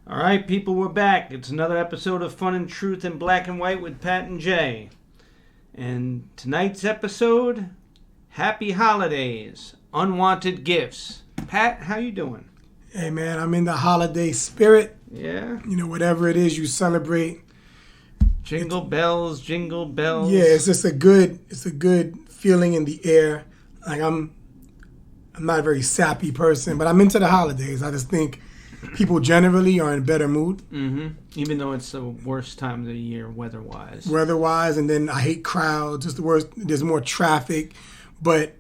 All right, people, we're back. It's another episode of Fun and Truth in Black and White with Pat and Jay. And tonight's episode, Happy Holidays, Unwanted Gifts. Pat, how you doing? Hey, man, I'm in the holiday spirit. Yeah? You know, whatever it is you celebrate. Jingle bells, jingle bells. Yeah, it's just a good feeling in the air. Like I'm not a very sappy person, but I'm into the holidays. I just think people generally are in a better mood. Mm-hmm. Even though it's the worst time of the year weather-wise. Weather-wise, and then I hate crowds. It's the worst. There's more traffic. But,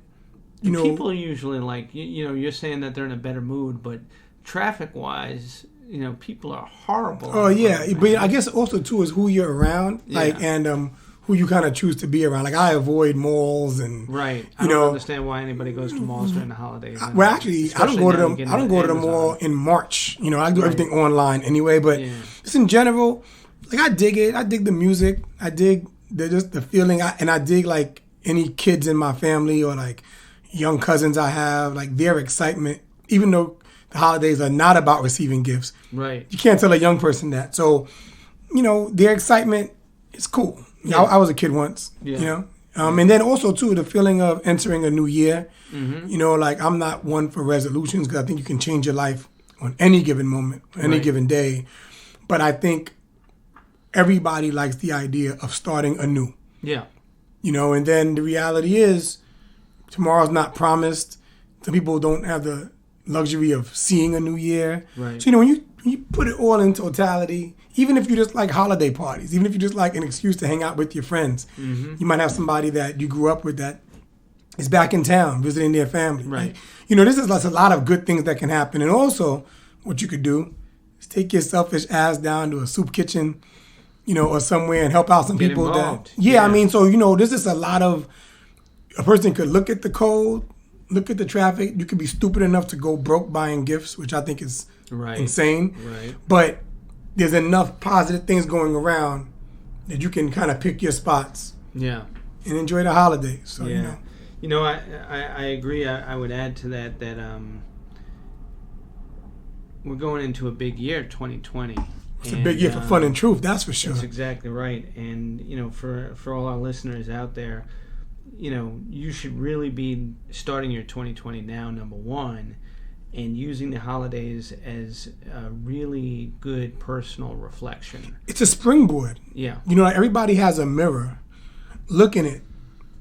you know. People are usually like, you know, you're saying that they're in a better mood, but traffic-wise, you know, people are horrible. Oh, yeah. But I guess also, too, is who you're around. Yeah. Like, and who you kind of choose to be around. Like, I avoid malls and, right. I don't understand why anybody goes to malls during the holidays. Well, actually, I don't go to them. I don't go to the mall in March. You know, I do everything online anyway. But just in general, like I dig it. I dig the music. I dig just the feeling. And I dig like any kids in my family or like young cousins I have, like their excitement. Even though the holidays are not about receiving gifts, right? You can't tell a young person that. So, you know, their excitement is cool. Yeah. I was a kid once. Yeah. You know. And then also, too, the feeling of entering a new year. Mm-hmm. You know, like I'm not one for resolutions because I think you can change your life on any given moment, any given day. But I think everybody likes the idea of starting anew. Yeah. You know, and then the reality is tomorrow's not promised. Some people don't have the luxury of seeing a new year. Right. So, you know, when you put it all in totality, even if you just like holiday parties, even if you just like an excuse to hang out with your friends, you might have somebody that you grew up with that is back in town visiting their family. Right. You know, this is a lot of good things that can happen. And also, what you could do is take your selfish ass down to a soup kitchen, you know, or somewhere and help out some people. Involved. I mean, so, you know, this is a lot of, a person could look at the code, look at the traffic. You could be stupid enough to go broke buying gifts, which I think is insane. Right. But there's enough positive things going around that you can kind of pick your spots. Yeah. And enjoy the holidays. So, you know. You know, I agree. I would add to that we're going into a big year, 2020. It's a big year for fun and truth, that's for sure. That's exactly right. And, you know, for all our listeners out there, you know, you should really be starting your 2020 now, number one, and using the holidays as a really good personal reflection. It's a springboard. Yeah. You know, everybody has a mirror. Look in it.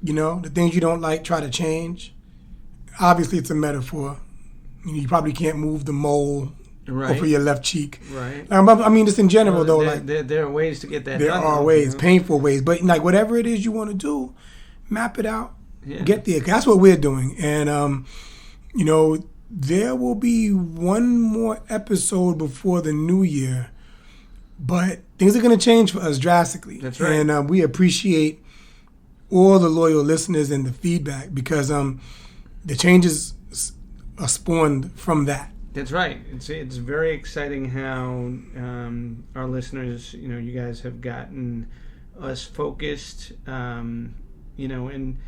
You know, the things you don't like, try to change. Obviously, it's a metaphor. You know, you probably can't move the mole over your left cheek. Right. I mean, just in general, though. There are ways to get that done. There are ways, painful ways. But, like, whatever it is you want to do, map it out. Yeah. Get there. That's what we're doing. And, you know, there will be one more episode before the new year, but things are going to change for us drastically. That's right. And we appreciate all the loyal listeners and the feedback because the changes are spawned from that. That's right. It's very exciting how our listeners, you know, you guys have gotten us focused, you know, and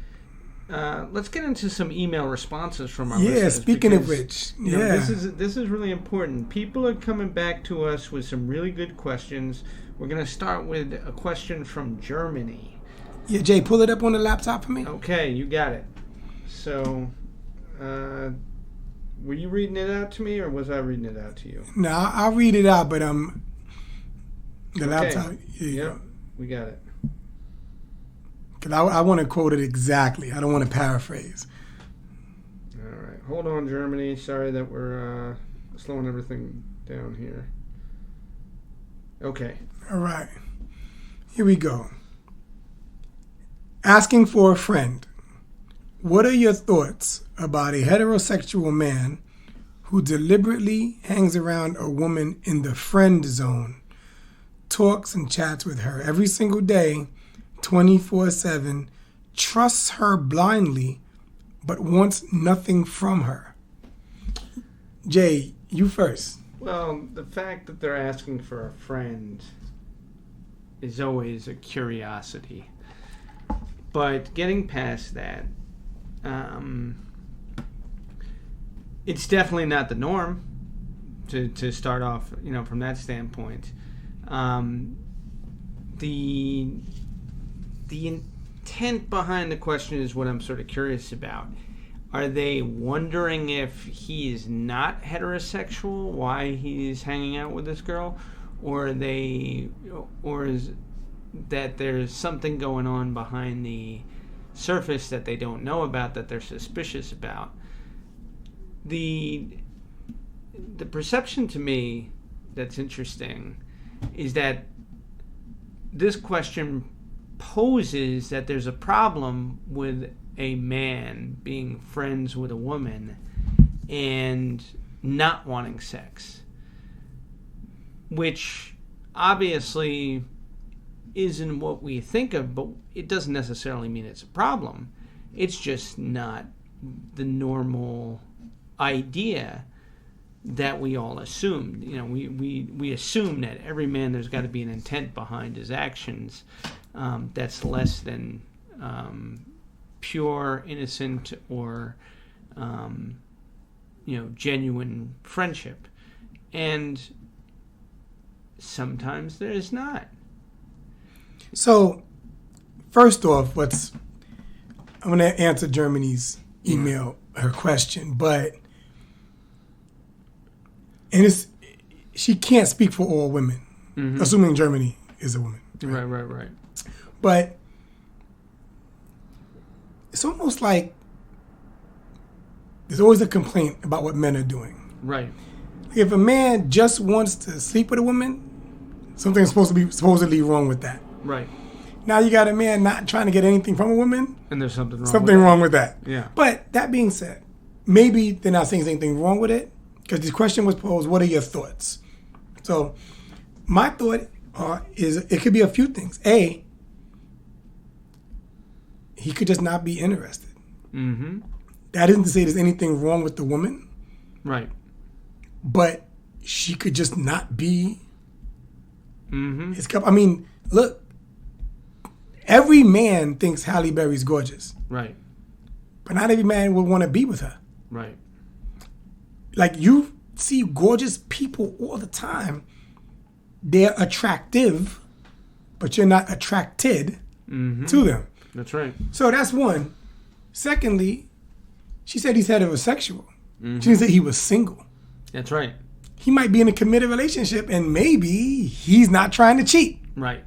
let's get into some email responses from our listeners. Yeah, speaking of which, you know, this is really important. People are coming back to us with some really good questions. We're going to start with a question from Germany. Yeah, Jay, pull it up on the laptop for me. Okay, you got it. So, were you reading it out to me, or was I reading it out to you? No, I'll read it out, but the laptop. Yep, we got it. Because I want to quote it exactly. I don't want to paraphrase. All right. Hold on, Germany. Sorry that we're slowing everything down here. Okay. All right. Here we go. Asking for a friend. What are your thoughts about a heterosexual man who deliberately hangs around a woman in the friend zone, talks and chats with her every single day, 24/7, trusts her blindly, but wants nothing from her? Jay, you first. Well, the fact that they're asking for a friend is always a curiosity. But getting past that, it's definitely not the norm. to start off, from that standpoint. The intent behind the question is what I'm sort of curious about. Are they wondering if he is not heterosexual, why he's hanging out with this girl, or is that there's something going on behind the surface that they don't know about, that they're suspicious about? The perception to me that's interesting is that this question poses that there's a problem with a man being friends with a woman and not wanting sex, which obviously isn't what we think of, but it doesn't necessarily mean it's a problem. It's just not the normal idea that we all assumed. We assume that every man, there's got to be an intent behind his actions that's less than pure, innocent, or genuine friendship. And sometimes there is not. So, first off, I'm going to answer Germany's email, her question, but she can't speak for all women, assuming Germany is a woman. Right. But it's almost like there's always a complaint about what men are doing. Right. If a man just wants to sleep with a woman, something's supposed to be supposedly wrong with that. Right. Now you got a man not trying to get anything from a woman, and there's something wrong with that. Yeah. But that being said, maybe they're not saying anything wrong with it, because this question was posed, what are your thoughts? So my thought is it could be a few things. A, he could just not be interested. Mm-hmm. That isn't to say there's anything wrong with the woman. Right. But she could just not be his cup. I mean, look, every man thinks Halle Berry's gorgeous. Right. But not every man would want to be with her. Right. Like, you see gorgeous people all the time. They're attractive, but you're not attracted to them. That's right. So that's one. Secondly, she said he's heterosexual. She didn't say he was single. That's right. He might be in a committed relationship and maybe he's not trying to cheat. Right.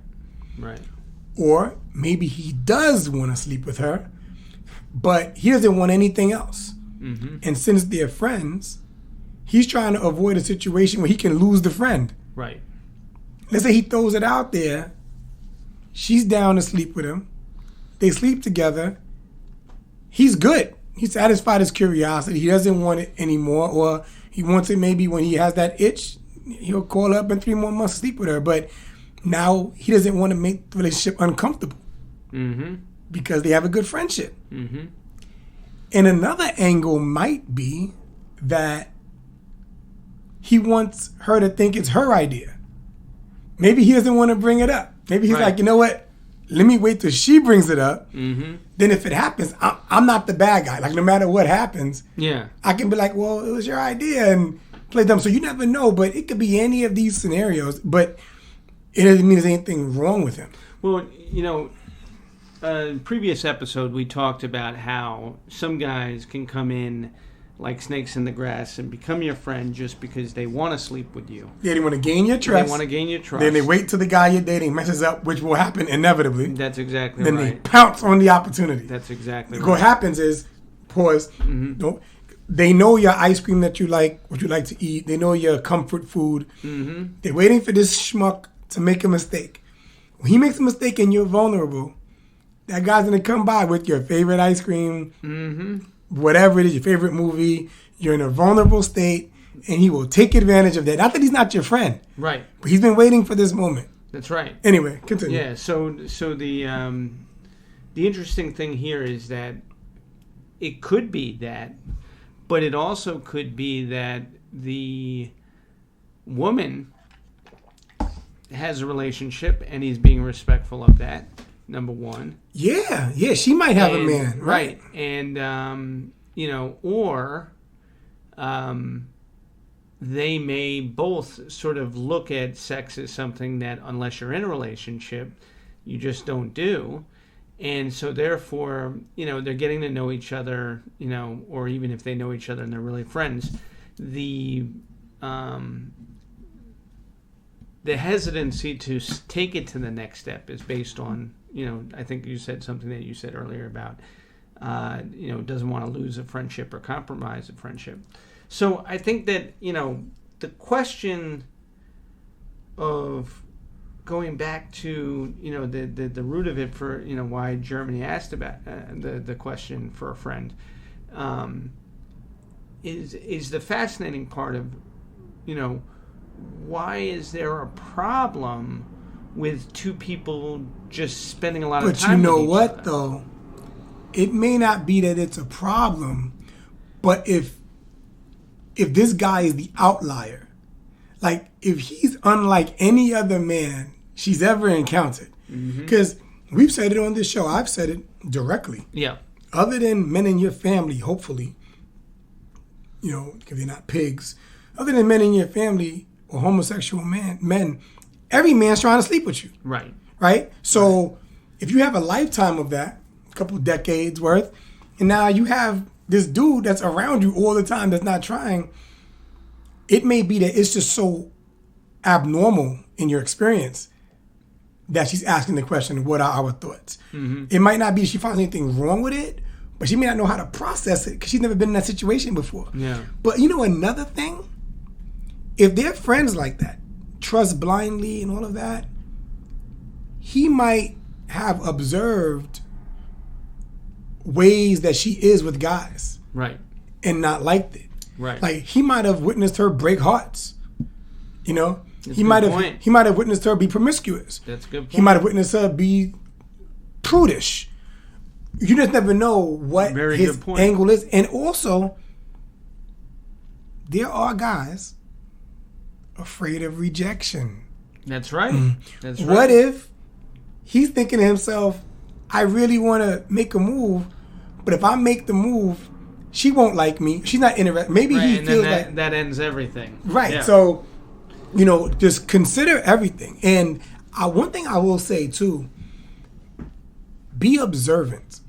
Or maybe he does want to sleep with her, but he doesn't want anything else. And since they're friends, he's trying to avoid a situation where he can lose the friend. Right. Let's say he throws it out there. She's down to sleep with him. They sleep together. He's good. He satisfied his curiosity. He doesn't want it anymore. Or he wants it maybe when he has that itch. He'll call her up in 3 more months to sleep with her. But now he doesn't want to make the relationship uncomfortable. Because they have a good friendship. And another angle might be that he wants her to think it's her idea. Maybe he doesn't want to bring it up. Maybe he's like, you know what? Let me wait till she brings it up. Then if it happens, I'm not the bad guy. Like, no matter what happens, I can be like, well, it was your idea, and play dumb. So you never know, but it could be any of these scenarios, but it doesn't mean there's anything wrong with him. Well, previous episode, we talked about how some guys can come in like snakes in the grass and become your friend just because they want to sleep with you. Yeah, they want to gain your trust. Then they wait till the guy you're dating messes up, which will happen inevitably. That's exactly then right. Then they pounce on the opportunity. That's exactly right. What happens is, pause, they know your ice cream that you like, what you like to eat. They know your comfort food. They're waiting for this schmuck to make a mistake. When he makes a mistake and you're vulnerable, that guy's going to come by with your favorite ice cream, whatever it is, your favorite movie. You're in a vulnerable state, and he will take advantage of that. Not that he's not your friend. Right. But he's been waiting for this moment. That's right. Anyway, continue. Yeah, so the interesting thing here is that it could be that, but it also could be that the woman has a relationship and he's being respectful of that, number one. Yeah, she might have a man. Right. And, they may both sort of look at sex as something that, unless you're in a relationship, you just don't do. And so therefore, they're getting to know each other, or even if they know each other and they're really friends, the hesitancy to take it to the next step is based on, I think you said something that you said earlier about, doesn't want to lose a friendship or compromise a friendship. So I think that, the question of going back to, the root of it for, why Germany asked about the question for a friend, is the fascinating part of, why is there a problem with two people just spending a lot of time with each other? But you know what, though? It may not be that it's a problem, but if this guy is the outlier, like if he's unlike any other man she's ever encountered, because we've said it on this show, I've said it directly. Yeah. Other than men in your family, hopefully, because they're not pigs, other than men in your family or homosexual men, every man's trying to sleep with you. Right. Right? So if you have a lifetime of that, a couple decades worth, and now you have this dude that's around you all the time that's not trying, it may be that it's just so abnormal in your experience that she's asking the question, what are our thoughts? It might not be she finds anything wrong with it, but she may not know how to process it because she's never been in that situation before. Yeah. But another thing, if they're friends like that, trust blindly and all of that, he might have observed ways that she is with guys. Right. And not liked it. Right. Like he might have witnessed her break hearts. That's he might have witnessed her be promiscuous. That's a good point. He might have witnessed her be prudish. You just never know what his angle is. And also, there are guys afraid of rejection. That's right. That's right. What if he's thinking to himself, I really want to make a move, but if I make the move, she won't like me. She's not interested. Maybe he feels like that ends everything. Right. Yeah. So, just consider everything. And one thing I will say too, be observant.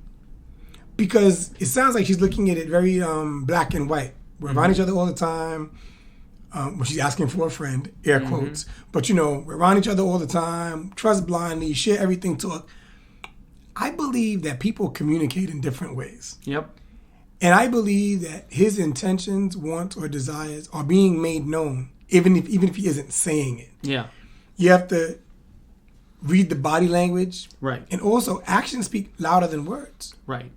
Because it sounds like she's looking at it very black and white. We're around each other all the time. Well, she's asking for a friend, air quotes. But, we're around each other all the time, trust blindly, share everything, talk. I believe that people communicate in different ways. Yep. And I believe that his intentions, wants, or desires are being made known, even if he isn't saying it. Yeah. You have to read the body language. Right. And also, actions speak louder than words. Right.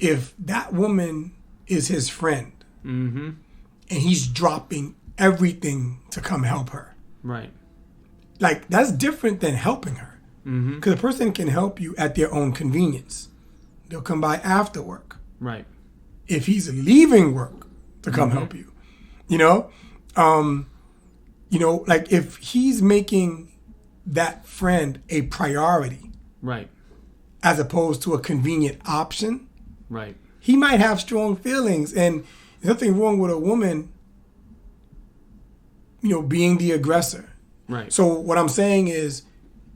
If that woman is his friend, and he's dropping everything to come help her. Right. Like, that's different than helping her. Because a person can help you at their own convenience. They'll come by after work. Right. If he's leaving work to come help you, like if he's making that friend a priority. Right. As opposed to a convenient option. Right. He might have strong feelings, and there's nothing wrong with a woman, being the aggressor. Right. So what I'm saying is,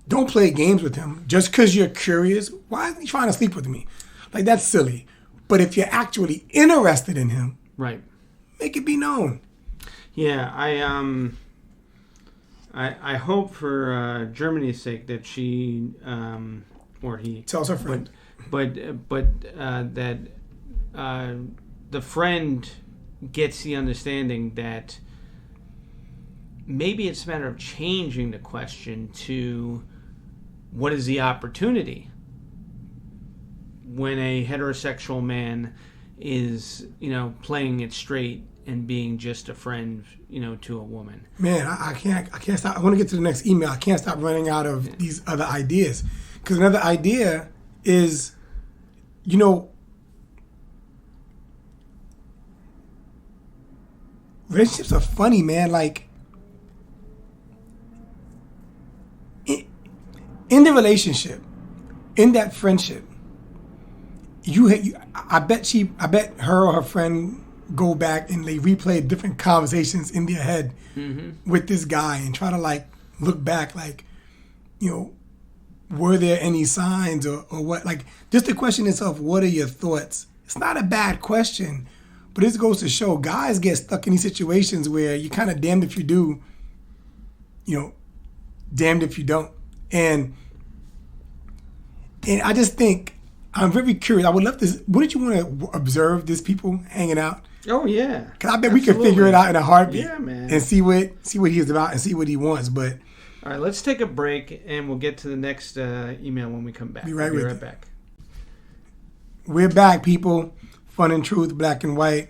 don't play games with him. Just because you're curious, why is he trying to sleep with me? Like, that's silly. But if you're actually interested in him, right, make it be known. Yeah, I hope for Germany's sake that she or he tells her friend, but that the friend gets the understanding that maybe it's a matter of changing the question to what is the opportunity when a heterosexual man is, playing it straight and being just a friend, to a woman. Man, I can't stop. I want to get to the next email. I can't stop running out of these other ideas. Because another idea is, relationships are funny, man. Like, in the relationship, in that friendship, I bet her or her friend go back and they replay different conversations in their head Mm-hmm. with this guy and try to like look back, like, you know, were there any signs or what? Like, just the question itself, what are your thoughts? It's not a bad question, but this goes to show guys get stuck in these situations where you're kind of damned if you do, you know, damned if you don't. And I just think, I'm very curious. I would love to, wouldn't you want to observe these people hanging out? Oh yeah. Because I bet we could figure it out in a heartbeat. Yeah, man. And see what he's about and see what he wants. But all right, let's take a break and we'll get to the next email when we come back. Be right We'll with be right you. back. We're back, people. Fun and truth, black and white.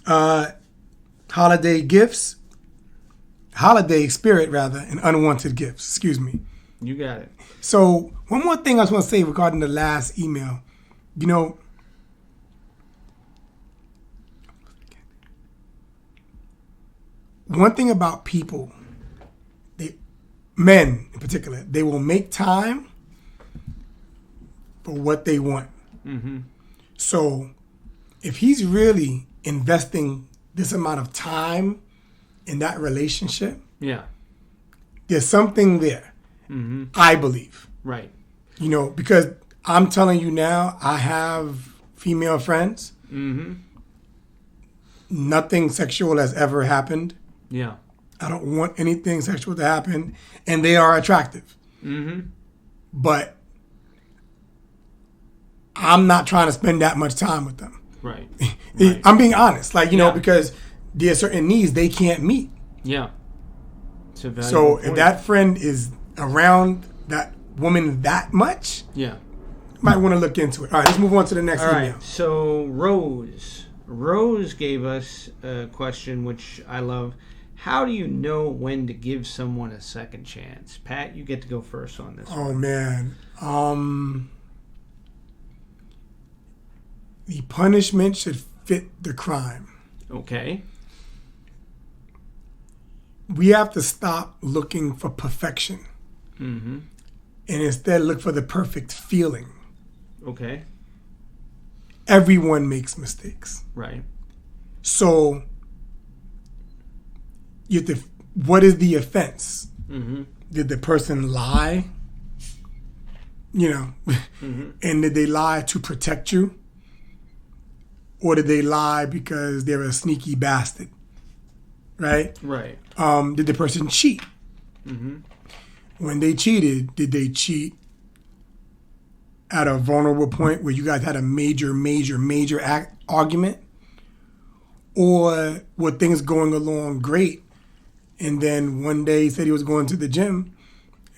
Holiday gifts. Holiday spirit, rather, and unwanted gifts. Excuse me. You got it. So, one more thing I just want to say regarding the last email. You know, one thing about people, men in particular, they will make time for what they want. Mm-hmm. So, if he's really investing this amount of time in that relationship, Yeah. there's something there, Mm-hmm. I believe. Right. You know, because I'm telling you now, I have female friends. Mm-hmm. Nothing sexual has ever happened. Yeah. I don't want anything sexual to happen. And they are attractive. Mm-hmm. But I'm not trying to spend that much time with them. Right. Right. I'm being honest. Like, you know, Yeah. because there are certain needs they can't meet. Yeah. It's a valuable So if point. that friend is around that woman that much, Yeah. might want to look into it. All right, let's move on to the next All email. right. So Rose gave us a question which I love. How do you know when to give someone a second chance? Pat, you get to go first on this. Oh man. The punishment should fit the crime. Okay. We have to stop looking for perfection Mm-hmm. and instead look for the perfect feeling. Okay. Everyone makes mistakes. Right. So you have to, what is the offense? Mm-hmm. Did the person lie? You know, Mm-hmm. and did they lie to protect you? Or did they lie because they're a sneaky bastard? Right? Right. Did the person cheat? Mm-hmm. When they cheated, did they cheat at a vulnerable point where you guys had a major argument? Or were things going along great and then one day he said he was going to the gym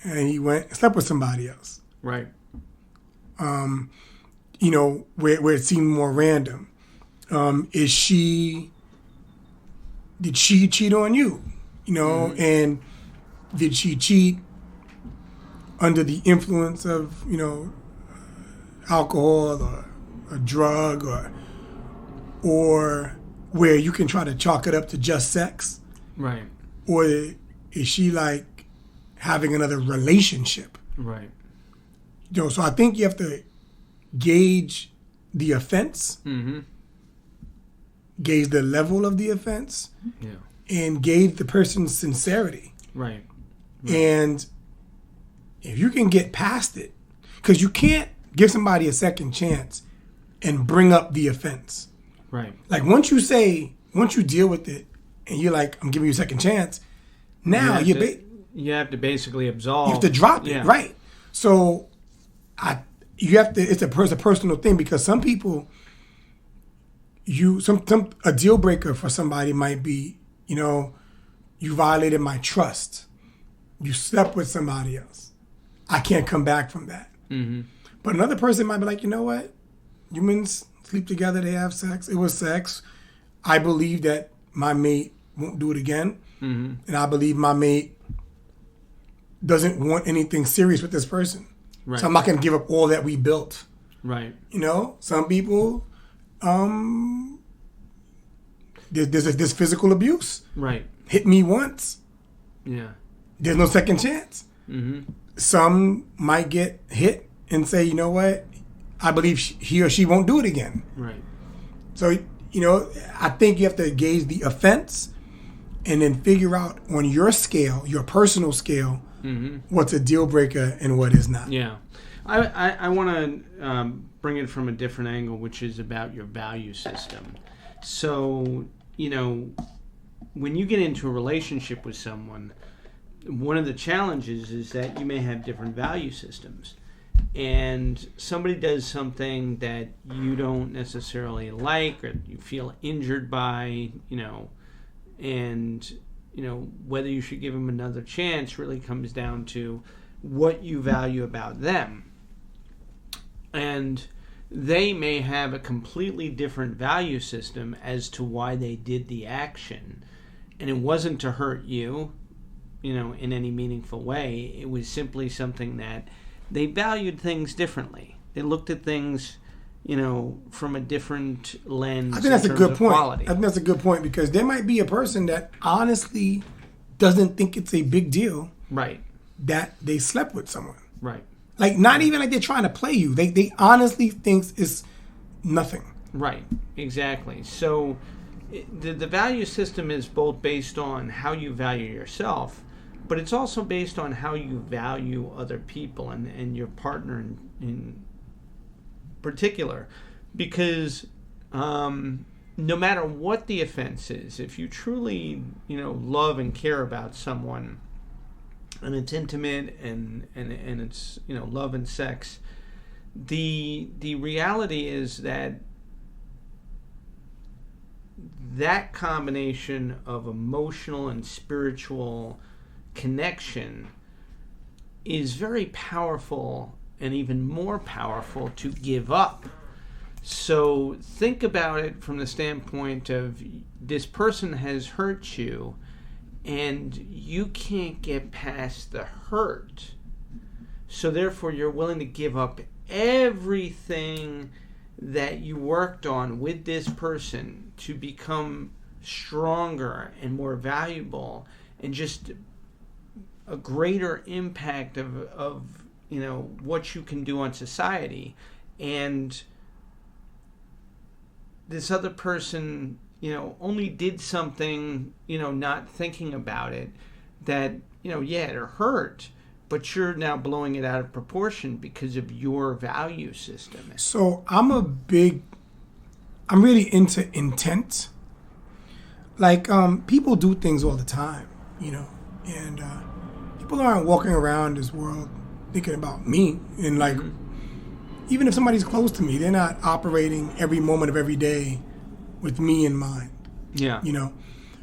and he went and slept with somebody else? Right. You know, where it seemed more random. Did she cheat on you? You know, and did she cheat under the influence of, you know, alcohol or a drug or where you can try to chalk it up to just sex? Right. Or is she like having another relationship? Right. You know, so I think you have to gauge the offense, Mm-hmm. gauge the level of the offense, Yeah. and gauge the person's sincerity. Right. And if you can get past it, because you can't give somebody a second chance and bring up the offense. Right. Like once you deal with it and you're like, I'm giving you a second chance, now you have to basically absolve. have to drop it, Yeah. right? So you have to. It's a personal thing because some people, a deal breaker for somebody might be, you know, you violated my trust. You slept with somebody else. I can't come back from that. Mm-hmm. But another person might be like, you know what? Humans sleep together. They have sex. It was sex. I believe that my mate won't do it again. Mm-hmm. And I believe my mate doesn't want anything serious with this person. Right. So I'm not going to give up all that we built. Right. You know, some people, there's physical abuse. Right. Hit me once. Yeah. There's no second chance. Mm-hmm. Some might get hit and say, you know what? I believe he or she won't do it again. Right. So I think you have to gauge the offense and then figure out on your scale, your personal scale, what's a deal breaker and what is not. Yeah. I want to bring it from a different angle, which is about your value system. So, when you get into a relationship with someone, one of the challenges is that you may have different value systems. And somebody does something that you don't necessarily like or you feel injured by, and, whether you should give them another chance really comes down to what you value about them. And they may have a completely different value system as to why they did the action. And it wasn't to hurt you, in any meaningful way. It was simply something that they valued things differently. They looked at things, from a different lens. I think that's a good point. Quality. I think that's a good point because there might be a person that honestly doesn't think it's a big deal. Right. That they slept with someone. Right. Like, not even like they're trying to play you. They honestly think it's nothing. Right. Exactly. So the value system is both based on how you value yourself, but it's also based on how you value other people and your partner in particular. Because no matter what the offense is, if you truly, love and care about someone, and it's intimate and it's love and sex, the reality is that combination of emotional and spiritual connection is very powerful and even more powerful to give up. So think about it from the standpoint of this person has hurt you and you can't get past the hurt. So therefore you're willing to give up everything that you worked on with this person to become stronger and more valuable and just a greater impact of what you can do on society. And this other person only did something, not thinking about it, that, it hurt, but you're now blowing it out of proportion because of your value system. So I'm really into intent. Like, people do things all the time, and people aren't walking around this world thinking about me. And like, even if somebody's close to me, they're not operating every moment of every day with me in mind. Yeah.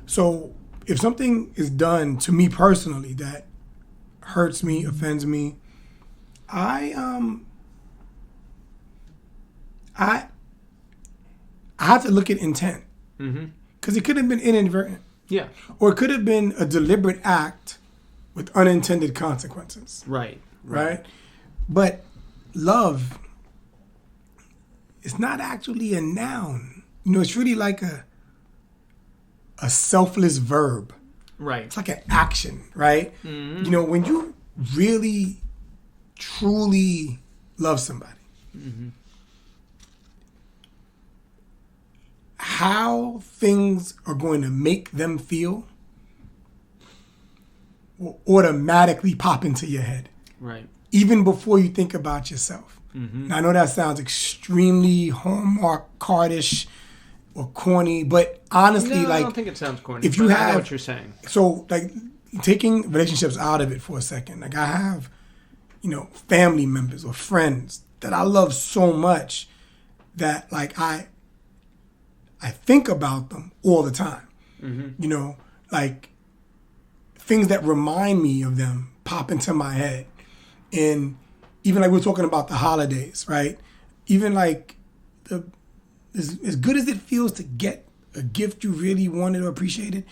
So if something is done to me personally that hurts me, offends me, I have to look at intent. Because it could have been inadvertent. Yeah. Or it could have been a deliberate act with unintended consequences. Right. But love is not actually a noun. It's really like a selfless verb. Right. It's like an action, right? When you really, truly love somebody, how things are going to make them feel will automatically pop into your head. Right. Even before you think about yourself. Now, I know that sounds extremely Hallmark cardish or corny, but honestly, I don't think it sounds corny. If you I know what you're saying. So, like, taking relationships out of it for a second, like, I have, family members or friends that I love so much that, like, I think about them all the time. Like, things that remind me of them pop into my head. And even like we're talking about the holidays, right? Even like as good as it feels to get a gift you really wanted or appreciated,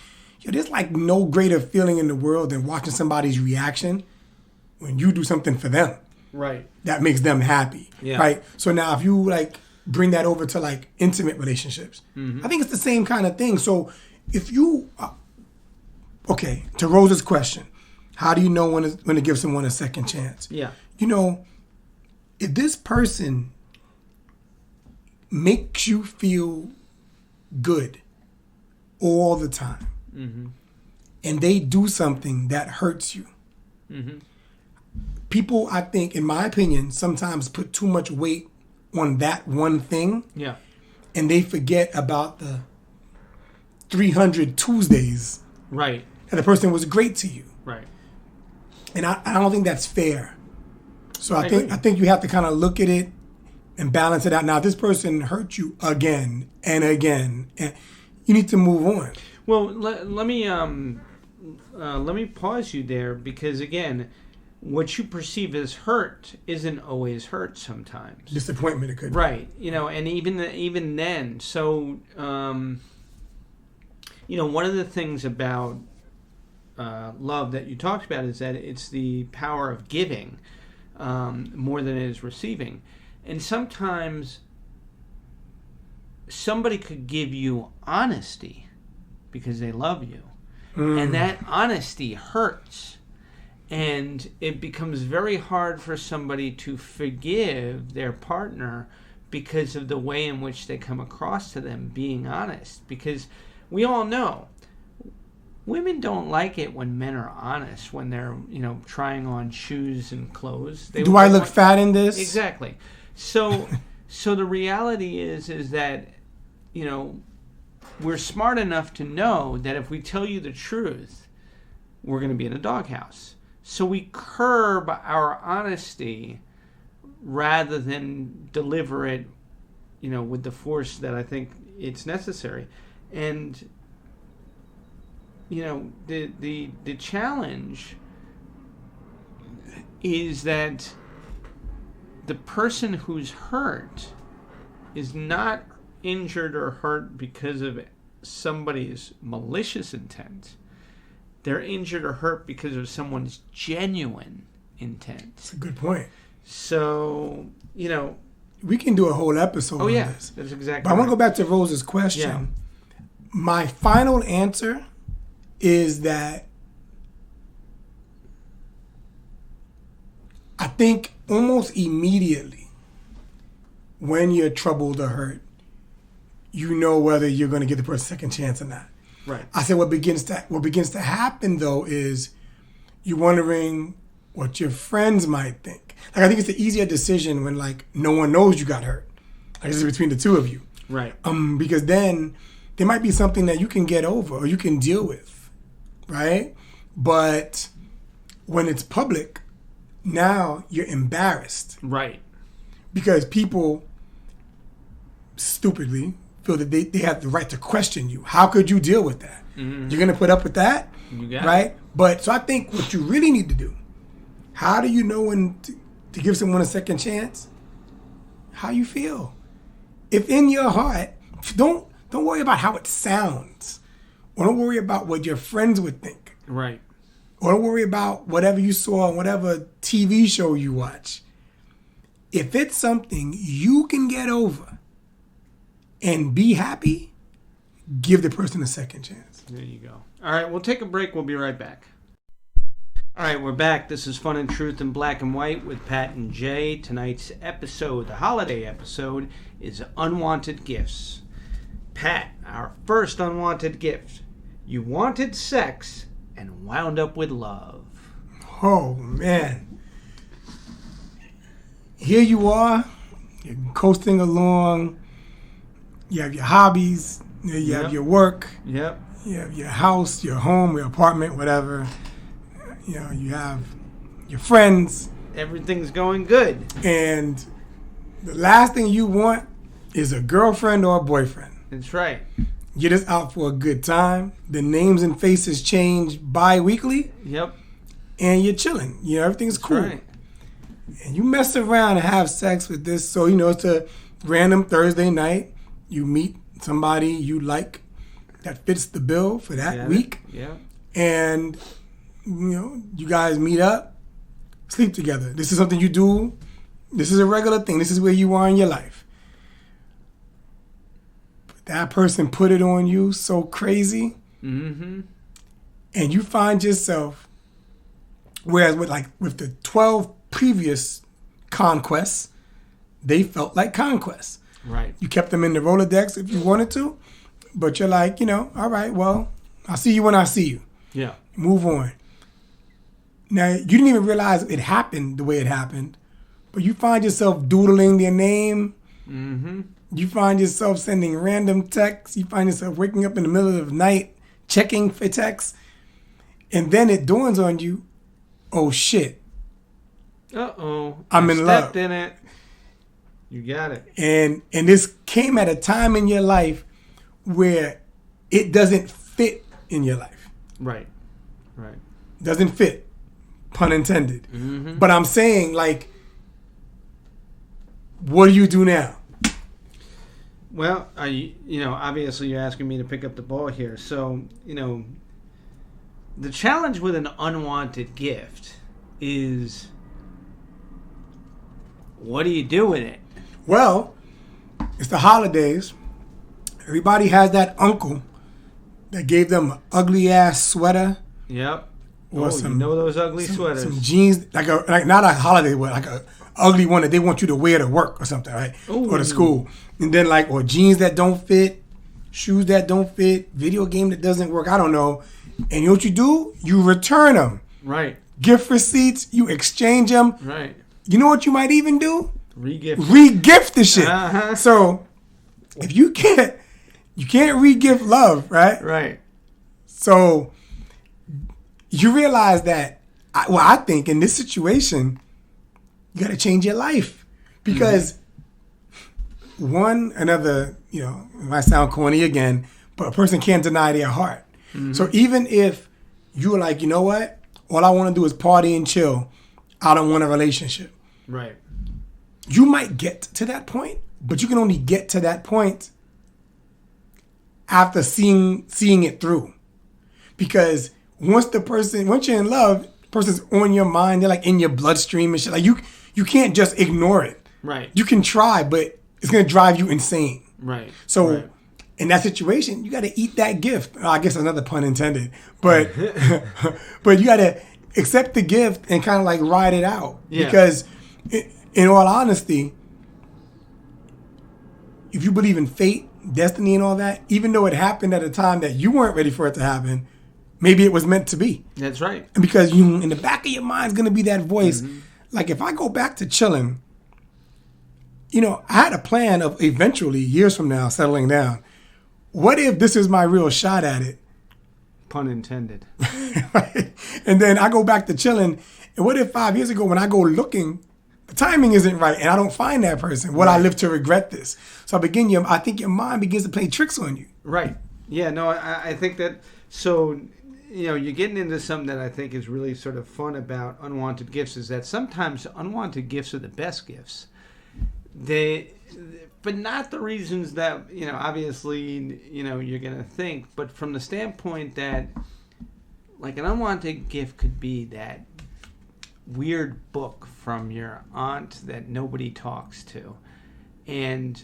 there's like no greater feeling in the world than watching somebody's reaction when you do something for them. Right. That makes them happy. Yeah. Right. So now if you like bring that over to like intimate relationships, I think it's the same kind of thing. So if you, okay, to Rose's question, how do you know when to give someone a second chance? Yeah. If this person makes you feel good all the time, and they do something that hurts you, people, I think, in my opinion, sometimes put too much weight on that one thing, and they forget about the 300 Tuesdays right, that the person was great to you. right. And I don't think that's fair. So I agree. think you have to kind of look at it and balance it out. Now, if this person hurt you again and again, and you need to move on. Well, let me pause you there, because again, what you perceive as hurt isn't always hurt sometimes. Disappointment, it could be. Right. And even then, so one of the things about love that you talked about is that it's the power of giving more than it is receiving. And sometimes somebody could give you honesty because they love you. And that honesty hurts. And it becomes very hard for somebody to forgive their partner because of the way in which they come across to them being honest. Because we all know women don't like it when men are honest, when they're, trying on shoes and clothes. Do I look fat in this? Exactly. So the reality is that, we're smart enough to know that if we tell you the truth, we're going to be in a doghouse. So we curb our honesty rather than deliver it, with the force that I think it's necessary. And the challenge is that the person who's hurt is not injured or hurt because of somebody's malicious intent. They're injured or hurt because of someone's genuine intent. That's a good point. So, we can do a whole episode on this. That's exactly But I want to go back to Rose's question. Yeah. My final answer is that I think almost immediately when you're troubled or hurt, you know whether you're going to give the person a second chance or not. Right. I said what begins to happen though is you're wondering what your friends might think. Like, I think it's the easier decision when no one knows you got hurt. Like, it's between the two of you. Right. Because then there might be something that you can get over or you can deal with, right? But when it's public, now you're embarrassed. Right. Because people stupidly feel that they have the right to question you. How could you deal with that? Mm-hmm. You're going to put up with that? You got right? it. But so I think what you really need to do, how do you know when to give someone a second chance? How you feel. If in your heart, don't worry about how it sounds. Or don't worry about what your friends would think. Right. Or don't worry about whatever you saw on whatever TV show you watch. If it's something you can get over and be happy, give the person a second chance. There you go. All right, we'll take a break. We'll be right back. All right, we're back. This is Fun and Truth in Black and White with Pat and Jay. Tonight's episode, the holiday episode, is Unwanted Gifts. Pat, our first unwanted gift. You wanted sex and wound up with love. Oh, man. Here you are. You're coasting along. You have your hobbies. You have your work. Yep. You have your house, your home, your apartment, whatever. You have your friends. Everything's going good. And the last thing you want is a girlfriend or a boyfriend. That's right. You're just out for a good time. The names and faces change bi-weekly. Yep. And you're chilling. Everything's cool. Right. And you mess around and have sex with this. So, it's a random Thursday night. You meet somebody you like that fits the bill for that week. Yeah. And, you guys meet up, sleep together. This is something you do. This is a regular thing. This is where you are in your life. But that person put it on you so crazy. Mm-hmm. And you find yourself, whereas with the 12 previous conquests, they felt like conquests. Right. You kept them in the Rolodex if you wanted to, but you're like, all right, well, I'll see you when I see you. Yeah. Move on. Now, you didn't even realize it happened the way it happened, but you find yourself doodling their name. Mm-hmm. You find yourself sending random texts. You find yourself waking up in the middle of the night, checking for texts. And then it dawns on you, oh, shit. Uh-oh. I'm in love. Stepped in it. You got it. And this came at a time in your life where it doesn't fit in your life. Right. Right. Doesn't fit. Pun intended. Mm-hmm. But I'm saying, like, what do you do now? Well, obviously you're asking me to pick up the ball here. So, the challenge with an unwanted gift is, what do you do with it? Well, it's the holidays. Everybody has that uncle that gave them an ugly ass sweater. Yep. Or those ugly sweaters. Some jeans, like not a holiday wear, like a ugly one that they want you to wear to work or something, right? Ooh. Or to school. And then or jeans that don't fit, shoes that don't fit, video game that doesn't work, I don't know. And you know what you do? You return them. Right. Gift receipts, you exchange them. Right. You know what you might even do? Re-gift the shit. Uh-huh. So if you can't re-gift love, right? Right. So you realize that, I think in this situation, you got to change your life. Because it might sound corny again, but a person can't deny their heart. Mm-hmm. So even if you're like, you know what? All I want to do is party and chill. I don't want a relationship. Right. You might get to that point, but you can only get to that point after seeing it through. Because once you're in love, the person's on your mind, they're like in your bloodstream and shit. Like you can't just ignore it. Right. You can try, but it's gonna drive you insane. Right. So in that situation, you gotta eat that gift. I guess another pun intended. But but you gotta accept the gift and kind of like ride it out. Yeah. Because in all honesty, if you believe in fate, destiny and all that, even though it happened at a time that you weren't ready for it to happen, maybe it was meant to be. That's right. And because in the back of your mind is going to be that voice. Mm-hmm. Like if I go back to chilling, I had a plan of eventually, years from now, settling down. What if this is my real shot at it? Pun intended. Right? And then I go back to chilling. And what if 5 years ago when I go looking, the timing isn't right and I don't find that person? Will I live to regret this? So I think your mind begins to play tricks on you. Right. Yeah, no, I think that, so, you're getting into something that I think is really sort of fun about unwanted gifts is that sometimes unwanted gifts are the best gifts. But not the reasons that, obviously, you're going to think, but from the standpoint that, like, an unwanted gift could be that weird book from your aunt that nobody talks to, and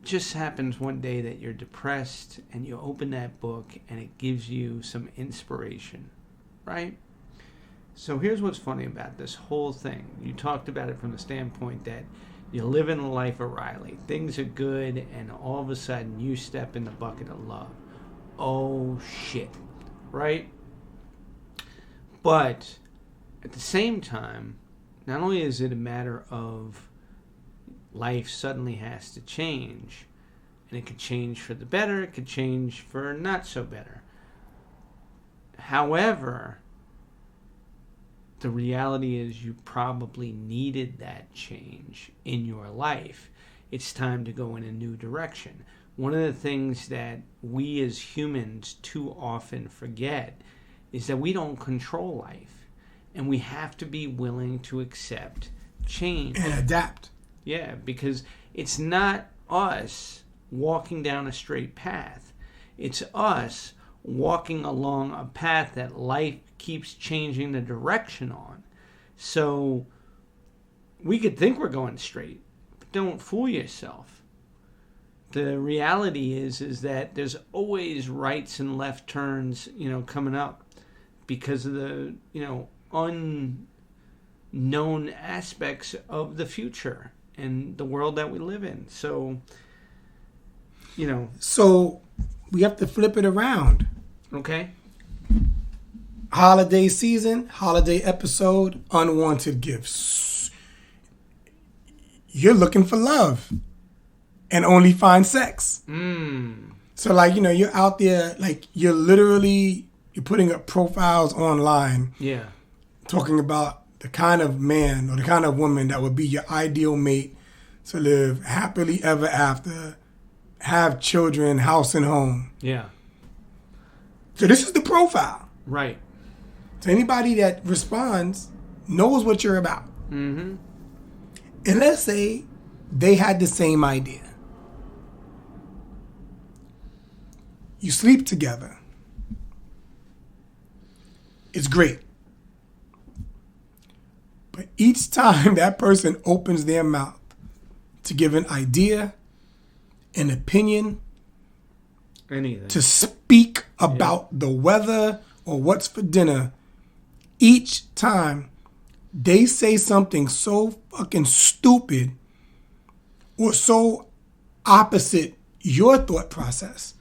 just happens one day that you're depressed and you open that book and it gives you some inspiration, right? So here's what's funny about this whole thing. You talked about it from the standpoint that you live in the life of Riley. Things are good and all of a sudden you step in the bucket of love. Oh shit, right? But at the same time, not only is it a matter of life suddenly has to change, and it could change for the better, it could change for not so better. However, the reality is you probably needed that change in your life. It's time to go in a new direction. One of the things that we as humans too often forget is that we don't control life, and we have to be willing to accept change. And adapt. Yeah, because it's not us walking down a straight path. It's us walking along a path that life keeps changing the direction on. So we could think we're going straight, but don't fool yourself. The reality is that there's always rights and left turns, coming up because of the, unknown aspects of the future and the world that we live in. So So we have to flip it around. Okay. Holiday season, holiday episode, unwanted gifts. You're looking for love and only find sex. So like, you're out there, like you're putting up profiles online. Yeah. Talking about the kind of man or the kind of woman that would be your ideal mate to live happily ever after, have children, house and home. Yeah. So this is the profile. Right. So anybody that responds knows what you're about. Mm-hmm. And let's say they had the same idea. You sleep together. It's great. But each time that person opens their mouth to give an idea, an opinion, anything, to speak about the weather or what's for dinner, each time they say something so fucking stupid or so opposite your thought process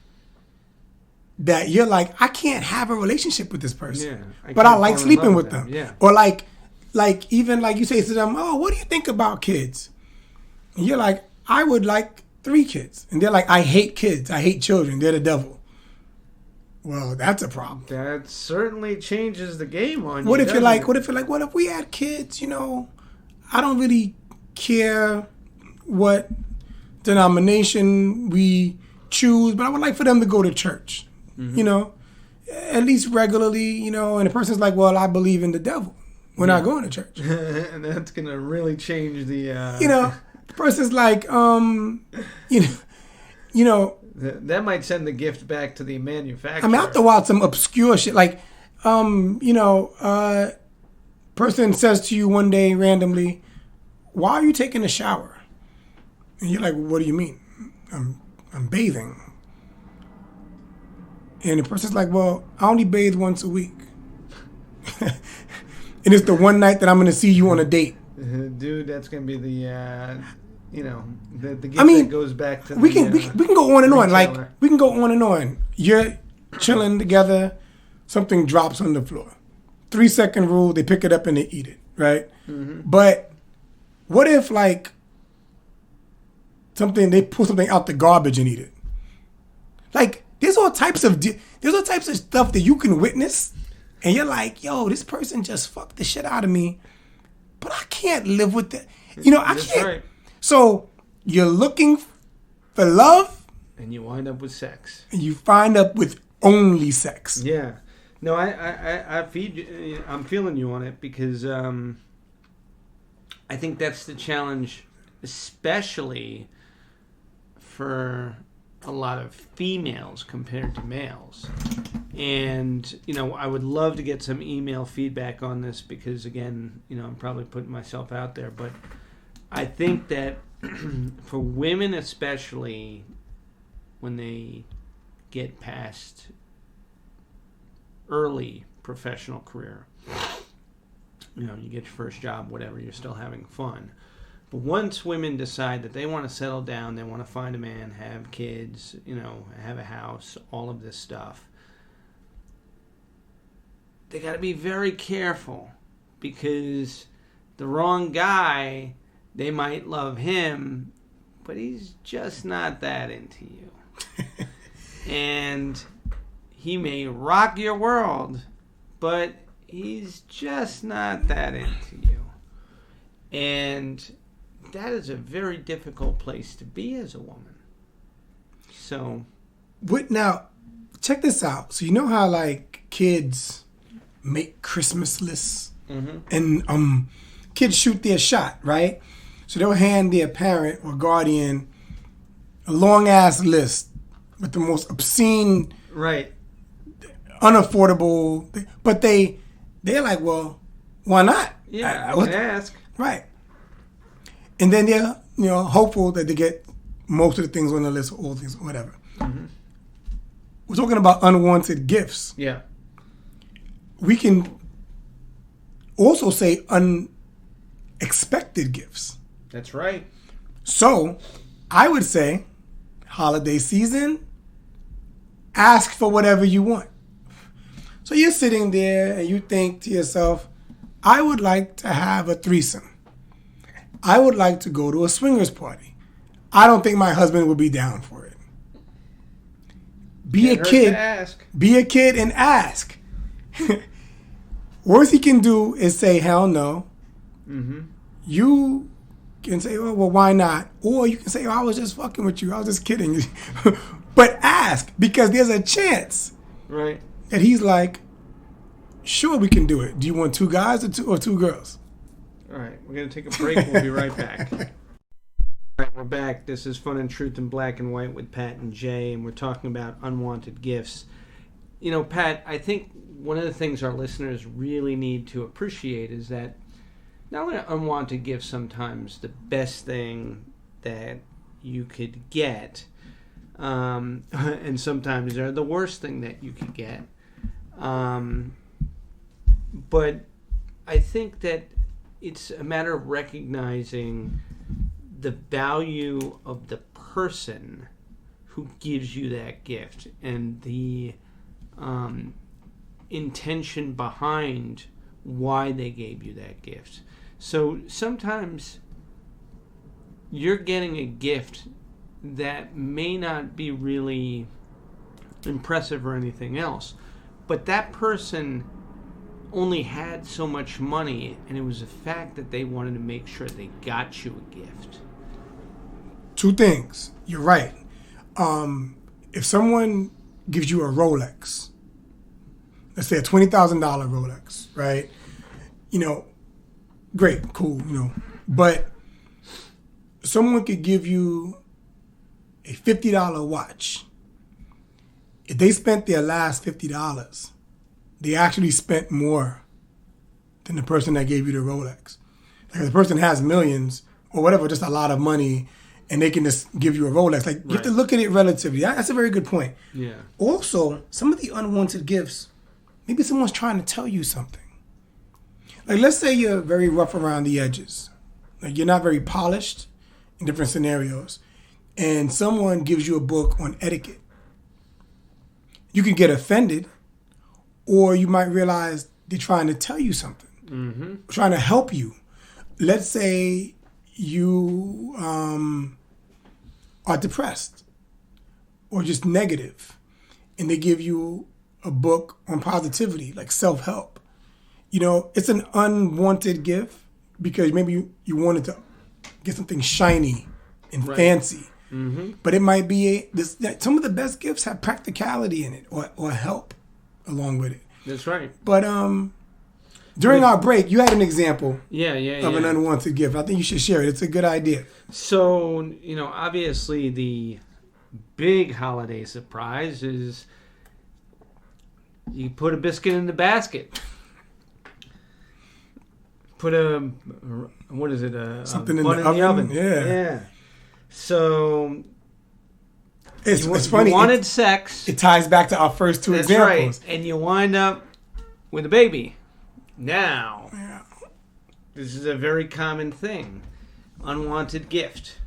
that you're like, I can't have a relationship with this person, but I like sleeping with them. Yeah. Or like even like you say to them, oh, what do you think about kids? And you're like, I would like 3 kids. And they're like, I hate kids. I hate children. They're the devil. Well, that's a problem. That certainly changes the game on you. What if we had kids, I don't really care what denomination we choose, but I would like for them to go to church, at least regularly, and the person's like, well, I believe in the devil. We're not going to church. And that's going to really change the... the person's like, That might send the gift back to the manufacturer. I mean, I have to watch some obscure shit. Like, person says to you one day randomly, why are you taking a shower? And you're like, what do you mean? I'm bathing. And the person's like, well, I only bathe once a week. And it's the one night that I'm going to see you on a date. Dude, that's going to be the gift that goes back to we can go on and on. retailer. Like, we can go on and on. You're chilling together, something drops on the floor. 3-second rule, they pick it up and they eat it, right? Mm-hmm. But what if, like, they pull something out the garbage and eat it? Like, there's all types of stuff that you can witness, and you're like, yo, this person just fucked the shit out of me, but I can't live with that. I can't. Right. So you're looking for love, and you wind up with sex, and you find up with only sex. Yeah. No, I feed you. I'm feeling you on it because I think that's the challenge, especially for a lot of females compared to males. And, I would love to get some email feedback on this because, again, I'm probably putting myself out there. But I think that for women especially, when they get past early professional career, you get your first job, whatever, you're still having fun. But once women decide that they want to settle down, they want to find a man, have kids, have a house, all of this stuff, they got to be very careful because the wrong guy, they might love him, but he's just not that into you. And he may rock your world, but he's just not that into you. And that is a very difficult place to be as a woman. So, now, check this out. So you know how like kids make Christmas lists, and kids shoot their shot, right? So they'll hand their parent or guardian a long ass list with the most obscene, right, unaffordable, but they're like, well, why not? Yeah, I can ask. Right. And then they're, hopeful that they get most of the things on the list, or all things, whatever. Mm-hmm. We're talking about unwanted gifts. Yeah. We can also say unexpected gifts. That's right. So, I would say, holiday season, ask for whatever you want. So you're sitting there and you think to yourself, I would like to have a threesome. I would like to go to a swingers party. I don't think my husband would be down for it. Be a kid. Be a kid and ask. Worst he can do is say hell no. Mm-hmm. You can say, oh, well, why not? Or you can say, oh, I was just fucking with you. I was just kidding. But ask, because there's a chance right, that he's like, sure, we can do it. Do you want 2 guys or two girls? All right, we're going to take a break. We'll be right back. All right, we're back. This is Fun and Truth in Black and White with Pat and Jay, and we're talking about unwanted gifts. You know, Pat, I think one of the things our listeners really need to appreciate is that not only are unwanted gifts sometimes the best thing that you could get, and sometimes they're the worst thing that you could get. But I think that it's a matter of recognizing the value of the person who gives you that gift and the intention behind why they gave you that gift. So sometimes you're getting a gift that may not be really impressive or anything else, but that person only had so much money, and it was the fact that they wanted to make sure they got you a gift. 2 things. You're right. If someone gives you a Rolex, let's say a $20,000 Rolex, right? You know, great, cool, you know. But someone could give you a $50 watch. If they spent their last $50, they actually spent more than the person that gave you the Rolex. Like if the person has millions or whatever, just a lot of money, and they can just give you a Rolex. Like you have to look at it relatively. That's a very good point. Yeah. Also, some of the unwanted gifts, maybe someone's trying to tell you something. Like let's say you're very rough around the edges. Like you're not very polished in different scenarios. And someone gives you a book on etiquette. You can get offended, or you might realize they're trying to tell you something, trying to help you. Let's say you are depressed or just negative, and they give you a book on positivity, like self-help. You know, it's an unwanted gift because maybe you wanted to get something shiny and fancy. Mm-hmm. But it might be some of the best gifts have practicality in it or help along with it. That's right. But during our break, you had an example of an unwanted gift. I think you should share it. It's a good idea. So, you know, obviously the big holiday surprise is you put a biscuit in the basket. Put something in the oven. Yeah. So it's funny. You wanted sex. It ties back to our first 2 examples. Right. And you wind up with a baby. Now, this is a very common thing. Unwanted gift.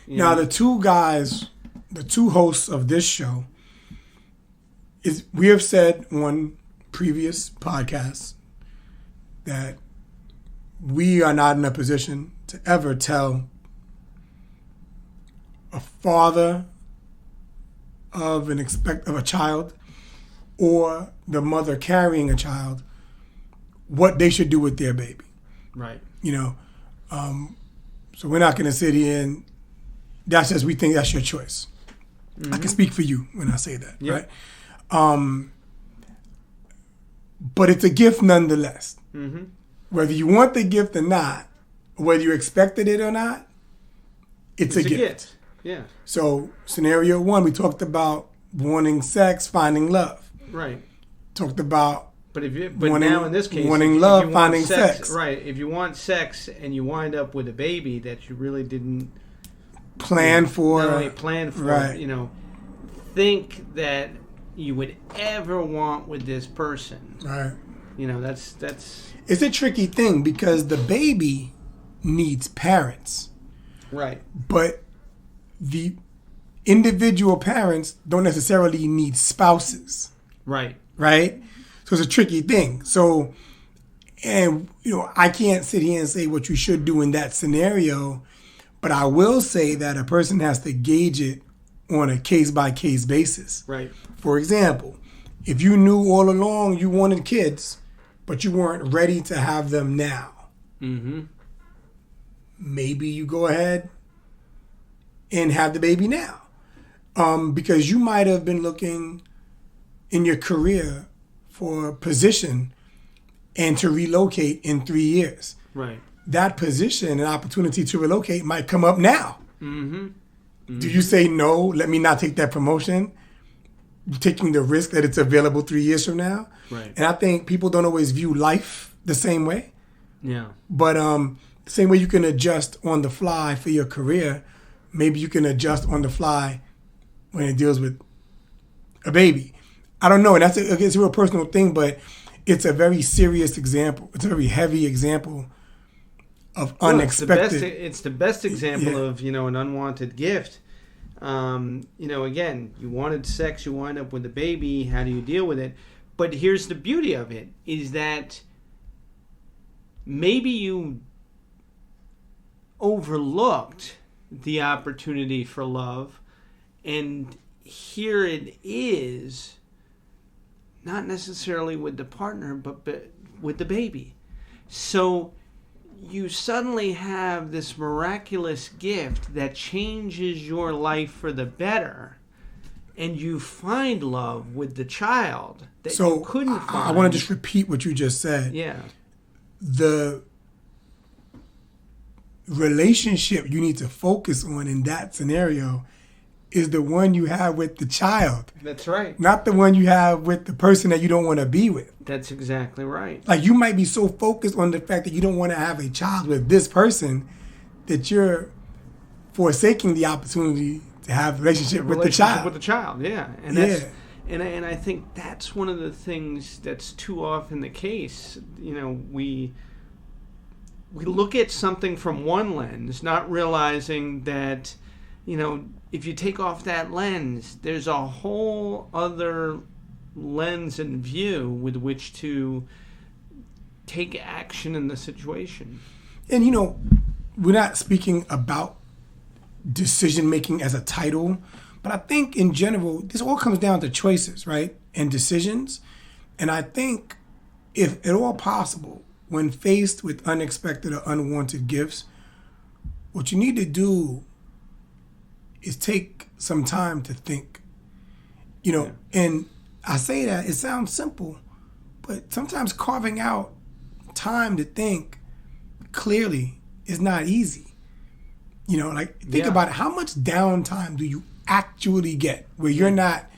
Now, the 2 guys, the 2 hosts of this show, we have said on previous podcasts that we are not in a position to ever tell a father of a child or the mother carrying a child what they should do with their baby. Right. You know, so we're not going to sit here and we think that's your choice. Mm-hmm. I can speak for you when I say that, right? But it's a gift nonetheless. Mm-hmm. Whether you want the gift or not, whether you expected it or not, it's a gift. Yeah. So scenario 1, we talked about wanting sex, finding love. Right. Talked about now in this case, wanting love, finding sex. Right. If you want sex and you wind up with a baby that you really didn't plan for, right. You know, think that you would ever want with this person. Right. You know, that's it's a tricky thing because the baby needs parents. Right. But the individual parents don't necessarily need spouses, Right. right? So it's a tricky thing. So, and I can't sit here and say what you should do in that scenario, but I will say that a person has to gauge it on a case-by-case basis. Right. For example, if you knew all along you wanted kids, but you weren't ready to have them now, maybe you go ahead and have the baby now. Because you might have been looking in your career for a position and to relocate in 3 years. Right. That position and opportunity to relocate might come up now. Do you say, no, let me not take that promotion, taking the risk that it's available 3 years from now? Right. And I think people don't always view life the same way. Yeah. But the same way you can adjust on the fly for your career, maybe you can adjust on the fly when it deals with a baby. I don't know. And it's a real personal thing, but it's a very serious example. It's a very heavy example of unexpected. It's the best example of, an unwanted gift. Again, you wanted sex, you wind up with a baby. How do you deal with it? But here's the beauty of it, is that maybe you overlooked the opportunity for love, and here it is, not necessarily with the partner, but with the baby. So you suddenly have this miraculous gift that changes your life for the better, and you find love with the child that you couldn't find. I want to just repeat what you just said. Yeah. The relationship you need to focus on in that scenario is the one you have with the child. That's right. Not the one you have with the person that you don't want to be with. That's exactly right. Like, you might be so focused on the fact that you don't want to have a child with this person that you're forsaking the opportunity to have a relationship with the child. With the child, yeah. And that's, and I think that's one of the things that's too often the case. We look at something from one lens, not realizing that, if you take off that lens, there's a whole other lens and view with which to take action in the situation. And, we're not speaking about decision-making as a title, but I think in general, this all comes down to choices, right? And decisions. And I think if at all possible, when faced with unexpected or unwanted gifts, what you need to do is take some time to think. And I say that, it sounds simple, but sometimes carving out time to think clearly is not easy. Think about it. How much downtime do you actually get where you're not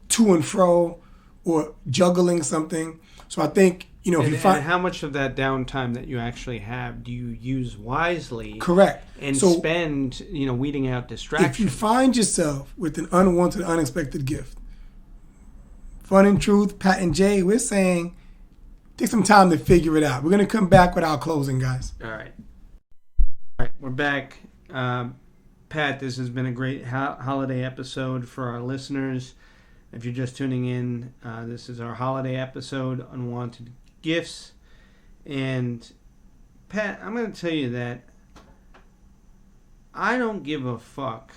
to and fro or juggling something? So I think, if you find... And how much of that downtime that you actually have do you use wisely? Correct. And spend, weeding out distractions? If you find yourself with an unwanted, unexpected gift, Fun and Truth, Pat and Jay, we're saying take some time to figure it out. We're going to come back with our closing, guys. All right. We're back. Pat, this has been a great holiday episode for our listeners. If you're just tuning in, this is our holiday episode, Unwanted Gifts. And Pat, I'm going to tell you that I don't give a fuck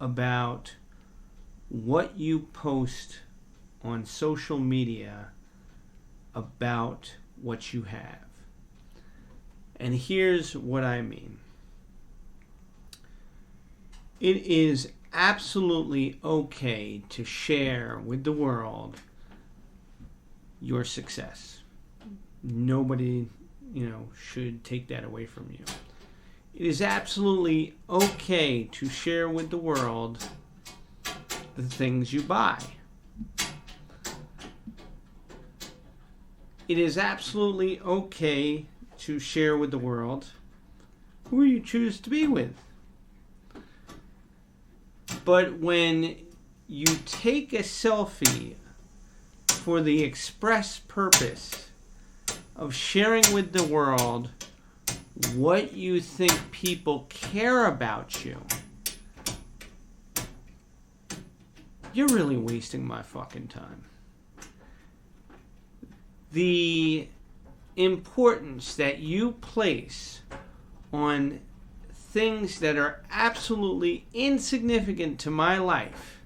about what you post on social media about what you have. And here's what I mean. It is absolutely okay to share with the world your success. Nobody, should take that away from you. It is absolutely okay to share with the world the things you buy. It is absolutely okay to share with the world who you choose to be with. But when you take a selfie for the express purpose of sharing with the world what you think people care about you, you're really wasting my fucking time. The importance that you place on things that are absolutely insignificant to my life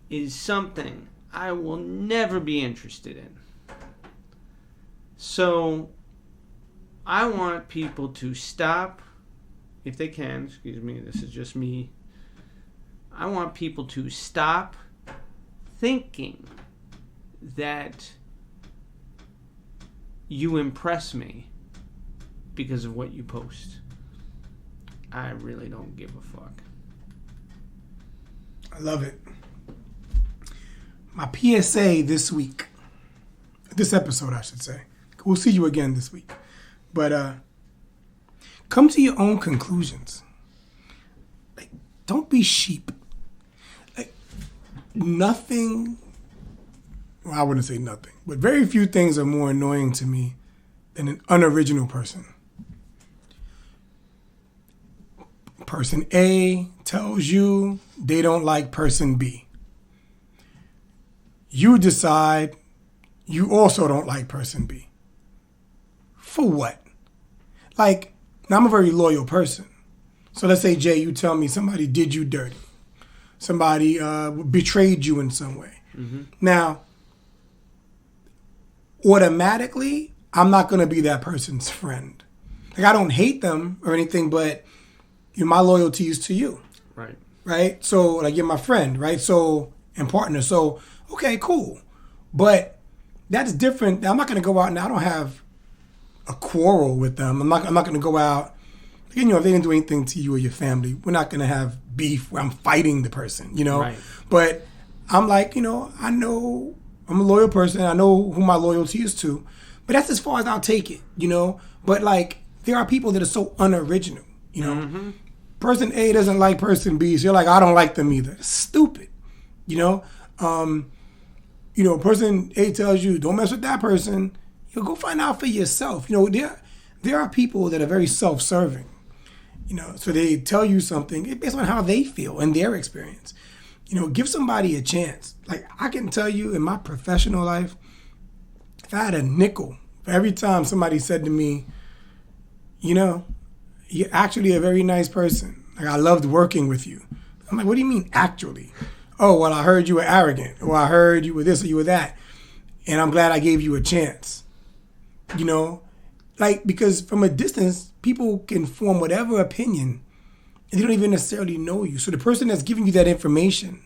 is something I will never be interested in. So I want people to stop, if they can, excuse me, this is just me. I want people to stop thinking that you impress me because of what you post. I really don't give a fuck. I love it. My PSA this week, this episode, I should say. We'll see you again this week. But come to your own conclusions. Like, don't be sheep. Like, nothing, well, I wouldn't say nothing, but very few things are more annoying to me than an unoriginal person. Person A tells you they don't like person B. You decide you also don't like person B. For what? Like, now I'm a very loyal person. So let's say, Jay, you tell me somebody did you dirty. Somebody betrayed you in some way. Mm-hmm. Now, automatically, I'm not going to be that person's friend. Like, I don't hate them or anything, but my loyalty is to you. Right. Right? So, like, you're my friend, right? So, and partner. So, okay, cool. But that's different. I'm not going to go out and I don't have a quarrel with them. I'm not going to go out. Again, if they didn't do anything to you or your family, we're not going to have beef where I'm fighting the person, Right. But I'm like, I know I'm a loyal person. I know who my loyalty is to. But that's as far as I'll take it, But, like, there are people that are so unoriginal, Mm-hmm. Person A doesn't like person B, so you're like, I don't like them either. Stupid, Person A tells you, don't mess with that person. You'll go find out for yourself. There are people that are very self-serving. So they tell you something based on how they feel and their experience. Give somebody a chance. Like, I can tell you in my professional life, if I had a nickel for every time somebody said to me, you're actually a very nice person. Like, I loved working with you. I'm like, what do you mean, actually? Oh, well, I heard you were arrogant. Or I heard you were this or you were that. And I'm glad I gave you a chance. Because from a distance, people can form whatever opinion and they don't even necessarily know you. So the person that's giving you that information,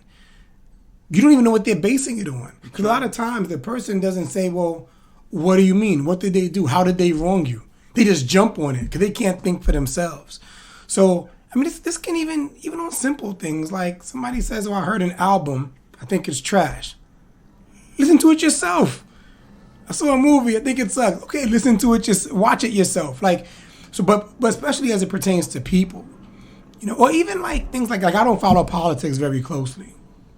you don't even know what they're basing it on. Because a lot of times the person doesn't say, well, what do you mean? What did they do? How did they wrong you? They just jump on it because they can't think for themselves. So, this can even on simple things like somebody says, oh, I heard an album. I think it's trash. Listen to it yourself. I saw a movie. I think it sucks. Okay, listen to it. Just watch it yourself. But especially as it pertains to people, or even like things like I don't follow politics very closely,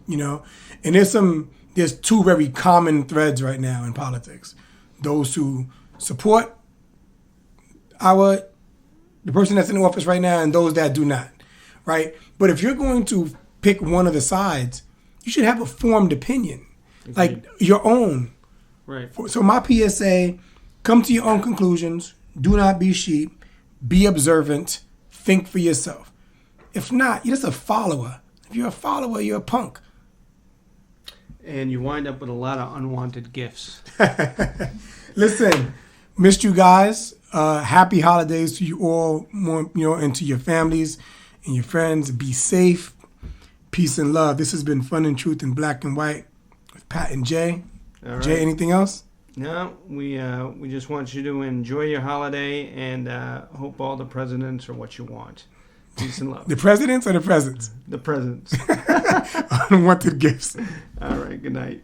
and there's two very common threads right now in politics. Those who support the person that's in office right now and those that do not, right? But if you're going to pick one of the sides, you should have a formed opinion, Agreed. Like your own. Right. So my PSA, come to your own conclusions. Do not be sheep. Be observant. Think for yourself. If not, you're just a follower. If you're a follower, you're a punk. And you wind up with a lot of unwanted gifts. Listen, missed you guys. Happy holidays to you all, and to your families and your friends. Be safe. Peace and love. This has been Fun and Truth in Black and White with Pat and Jay. All right. Jay, anything else? No, we just want you to enjoy your holiday and hope all the presidents are what you want. Peace and love. The presidents or the presents? The presents. Unwanted gifts. All right, good night.